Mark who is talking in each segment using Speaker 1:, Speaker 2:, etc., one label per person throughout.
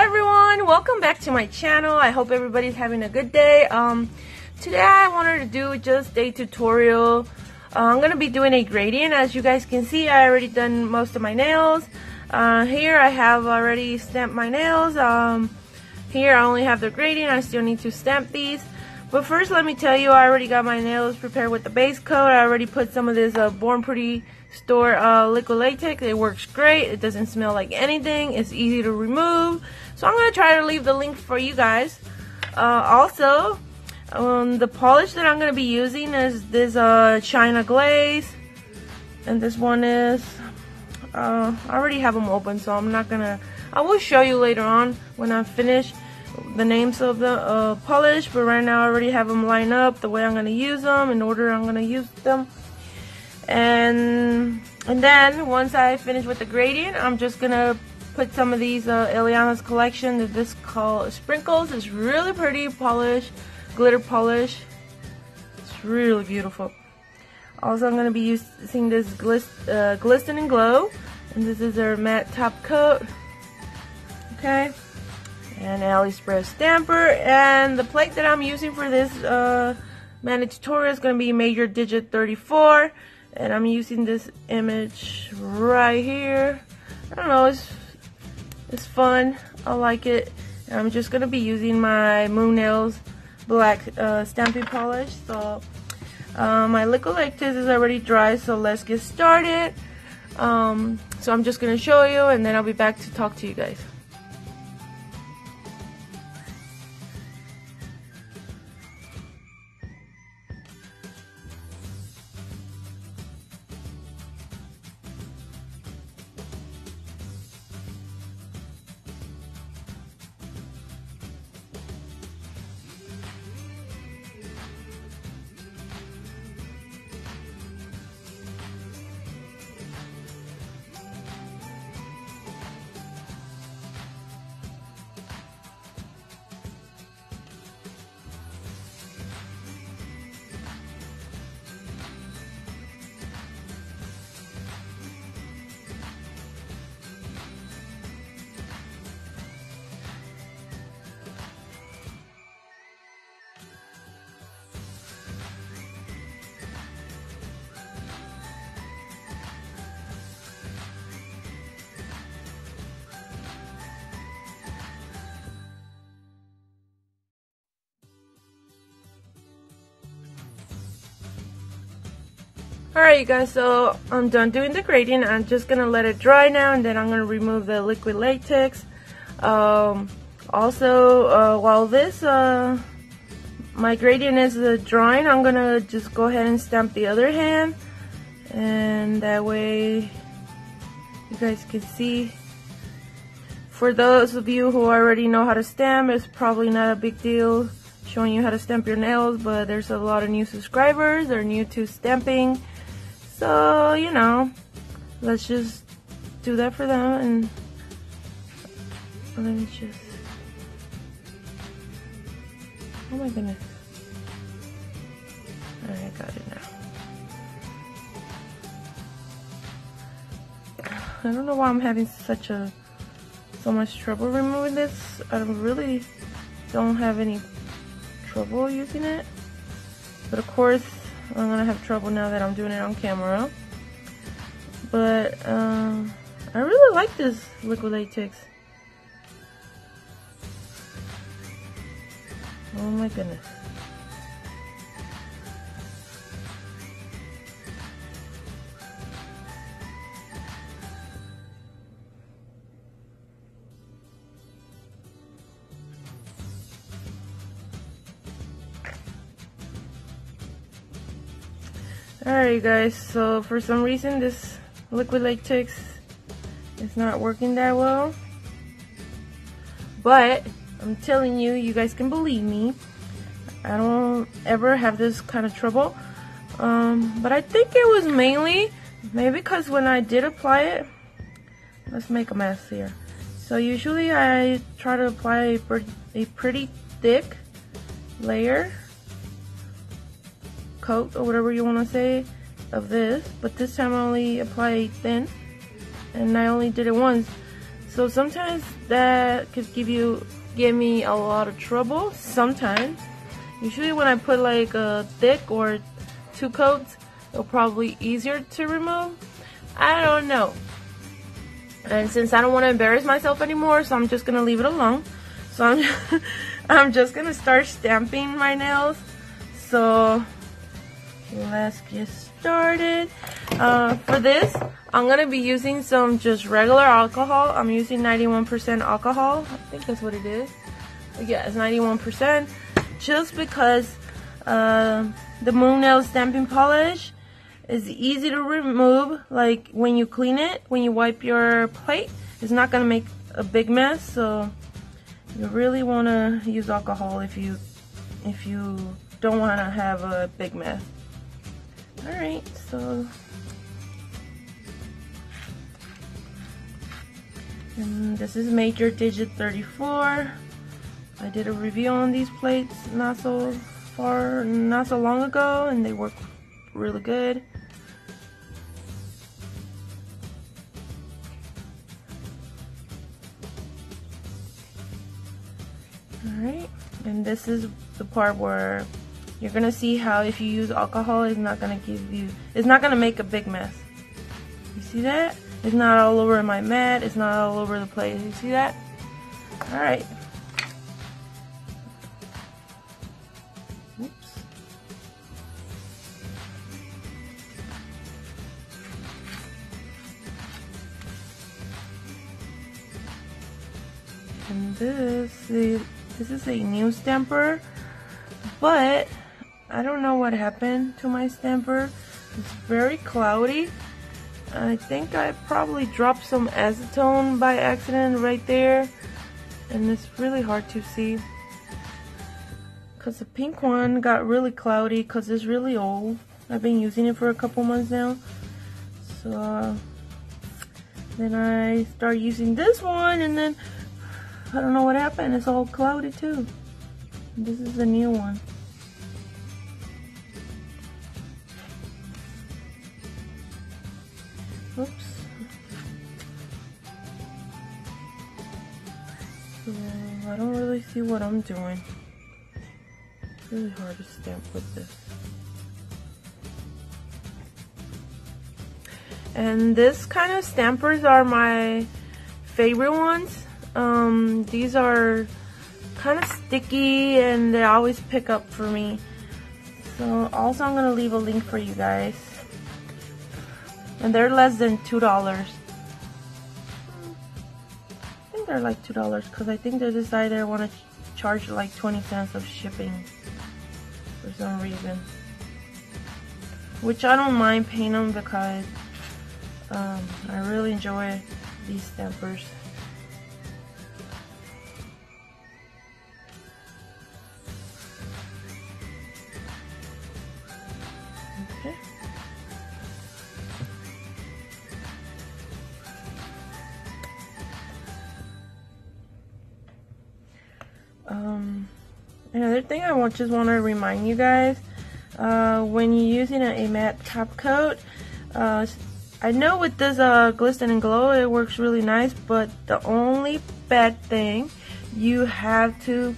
Speaker 1: everyone, welcome back to my channel. I hope everybody's having a good day. Today I wanted to do just a tutorial. I'm gonna be doing a gradient. As you guys can see, I already done most of my nails. Here I have already stamped my nails. Here I only have the gradient. I still need to stamp these. But first, let me tell you, I already got my nails prepared with the base coat. I already put some of this Born Pretty store liquid latex. It works great. It doesn't smell like anything. It's easy to remove. So I'm going to try to leave the link for you guys. Also, the polish that I'm going to be using is this China Glaze. And this one is, I already have them open, so I'm not going to, I will show you later on when I'm finished the names of the polish, but right now I already have them lined up the way I'm going to use them, in order I'm going to use them. And then once I finish with the gradient, I'm just going to put some of these Elianas collection that this called Sprinkles. It's really pretty polish, glitter polish. It's really beautiful. Also, I'm going to be using this Glisten and Glow, and this is their matte top coat. Okay. And AliExpress stamper, and the plate that I'm using for this Manicure tutorial is going to be Major Dijit 34, and I'm using this image right here. I don't know, it's fun. I like it. And I'm just going to be using my Moon Nails black stamping polish. So my liquid latex is already dry, so let's get started. So I'm just going to show you, and then I'll be back to talk to you guys. Alright, you guys, so I'm done doing the gradient. I'm just going to let it dry now, and then I'm going to remove the liquid latex. While this, my gradient is drying, I'm going to just go ahead and stamp the other hand. And that way you guys can see. For those of you who already know how to stamp, it's probably not a big deal showing you how to stamp your nails, but there's a lot of new subscribers. They're new to stamping. So, you know, let's just do that for them. And let me just, oh my goodness. Alright, I got it now. I don't know why I'm having so much trouble removing this. I really don't have any trouble using it. But of course, I'm gonna have trouble now that I'm doing it on camera. But I really like this liquid latex. Oh my goodness. Alright, you guys, so for some reason this liquid latex is not working that well, but I'm telling you, you guys can believe me, I don't ever have this kind of trouble. But I think it was maybe because when I did apply it, let's make a mess here. So usually I try to apply a pretty thick layer, coat, or whatever you want to say, of this, but this time I only apply thin, and I only did it once. So sometimes that could give me a lot of trouble. Sometimes, usually when I put like a thick or 2 coats, it'll probably easier to remove. I don't know. And since I don't want to embarrass myself anymore, so I'm just gonna leave it alone. So I'm just gonna start stamping my nails. So let's get started. For this, I'm gonna be using some just regular alcohol. I'm using 91% alcohol. I think that's what it is. Yeah, it's 91%. Just because the Moon Nail stamping polish is easy to remove. Like when you clean it, when you wipe your plate, it's not gonna make a big mess. So you really wanna use alcohol if you don't wanna have a big mess. Alright, so and this is Major Dijit 34. I did a review on these plates not so long ago, and they work really good. Alright, and this is the part where you're gonna see how if you use alcohol, it's not gonna make a big mess. You see that? It's not all over my mat, it's not all over the place. You see that? Alright. Oops. And this is a new stamper, but I don't know what happened to my stamper. It's very cloudy. I think I probably dropped some acetone by accident right there, and it's really hard to see because the pink one got really cloudy because it's really old. I've been using it for a couple months now. So then I started using this one, and then I don't know what happened. It's all cloudy too. This is a new one. Oops. So I don't really see what I'm doing. It's really hard to stamp with this. And this kind of stampers are my favorite ones. These are kind of sticky and they always pick up for me. So also I'm gonna leave a link for you guys. And they're less than $2. I think they're like $2 because I think they decided they want to charge like 20 cents of shipping for some reason. Which I don't mind paying them because I really enjoy these stampers. Okay. Another thing I just want to remind you guys, when you're using a matte top coat, I know with this Glisten and Glow it works really nice, but the only bad thing, you have to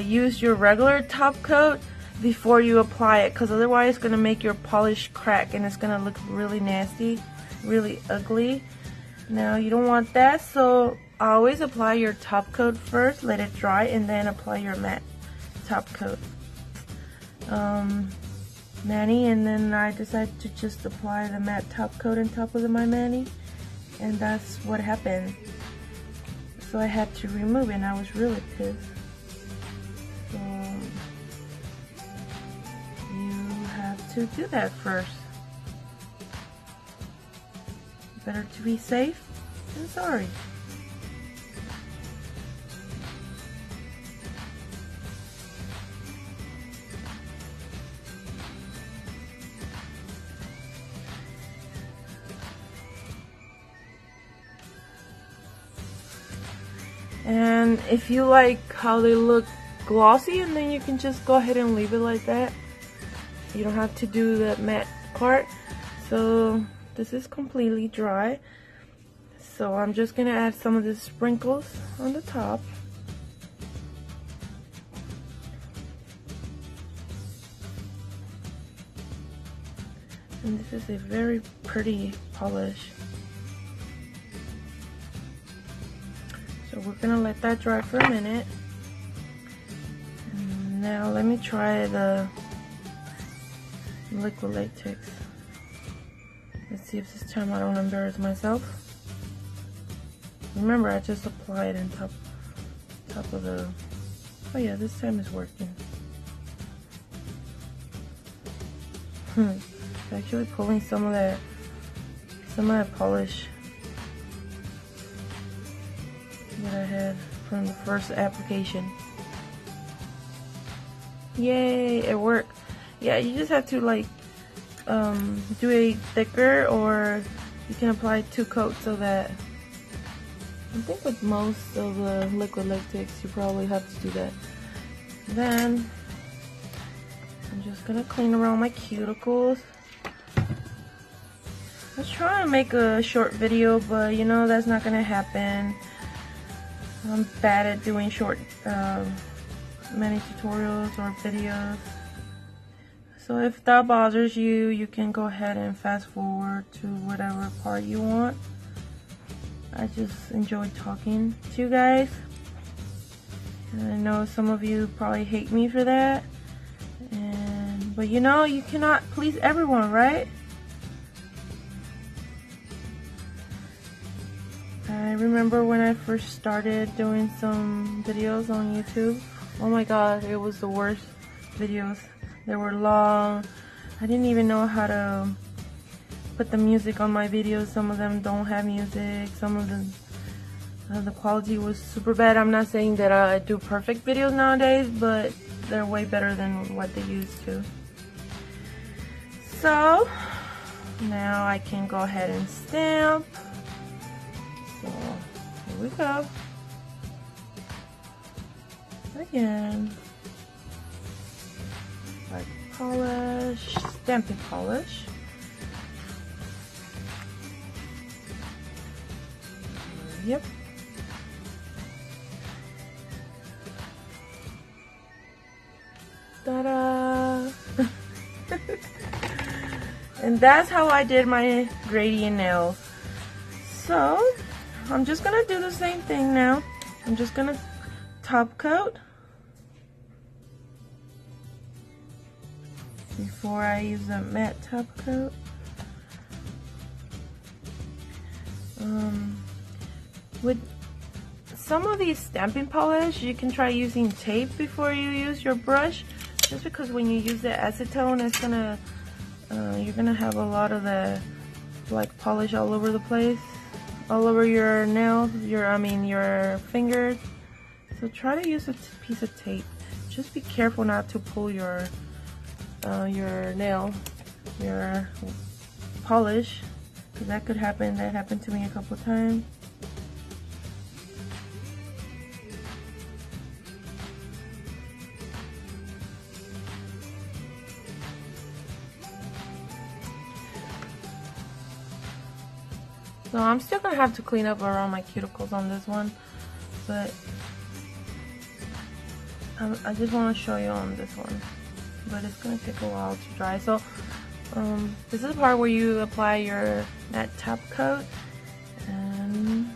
Speaker 1: use your regular top coat before you apply it, because otherwise it's going to make your polish crack and it's going to look really nasty, really ugly. Now you don't want that, so always apply your top coat first, let it dry, and then apply your matte top coat. Mani, and then I decided to just apply the matte top coat on top of my mani, and that's what happened. So I had to remove it and I was really pissed. So you have to do that first. Better to be safe than sorry. And if you like how they look glossy, and then you can just go ahead and leave it like that. You don't have to do the matte part. So this is completely dry. So I'm just gonna add some of the sprinkles on the top. And this is a very pretty polish. So we're gonna let that dry for a minute. And now let me try the liquid latex. Let's see if this time I don't embarrass myself. Remember, I just applied on top of the. Oh yeah, this time it's working. It's actually pulling some of that polish that I had from the first application. Yay, it worked. Yeah, you just have to like do a thicker, or you can apply 2 coats so that. I think with most of the liquid latex you probably have to do that. Then I'm just gonna clean around my cuticles. I was trying to make a short video, but you know that's not gonna happen. I'm bad at doing short many tutorials or videos. So if that bothers you, you can go ahead and fast forward to whatever part you want. I just enjoy talking to you guys. And I know some of you probably hate me for that. But you know, you cannot please everyone, right? I remember when I first started doing some videos on YouTube. Oh my god, it was the worst videos. They were long. I didn't even know how to put the music on my videos. Some of them don't have music. Some of them, the quality was super bad. I'm not saying that I do perfect videos nowadays, but they're way better than what they used to. So now I can go ahead and stamp. So here we go. Again, like polish, stamping polish. Yep. Ta-da! And that's how I did my gradient nails. So I'm just gonna do the same thing now. I'm just gonna top coat before I use the matte top coat. With some of these stamping polish, you can try using tape before you use your brush, just because when you use the acetone, it's gonna you're gonna have a lot of the like polish all over the place, all over your nails, your fingers. So try to use a piece of tape. Just be careful not to pull your nail, your polish, because that could happen. That happened to me a couple times. So I'm still gonna have to clean up around my cuticles on this one, but I just want to show you on this one. But it's gonna take a while to dry. So this is the part where you apply your matte top coat, and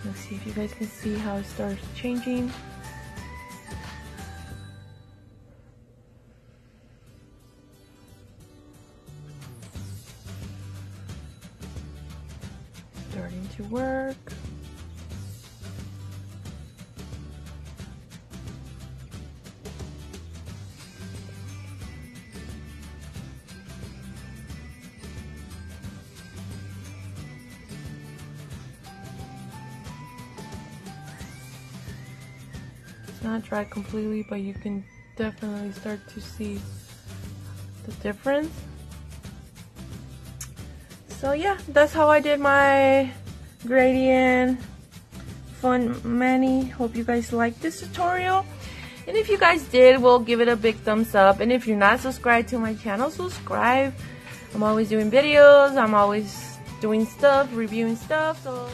Speaker 1: let's see if you guys can see how it starts changing. Starting to work. It's not dry completely, but you can definitely start to see the difference. So yeah, that's how I did my gradient fun mani. Hope you guys like this tutorial. And if you guys did, well, give it a big thumbs up. And if you're not subscribed to my channel, subscribe. I'm always doing videos. I'm always doing stuff, reviewing stuff. So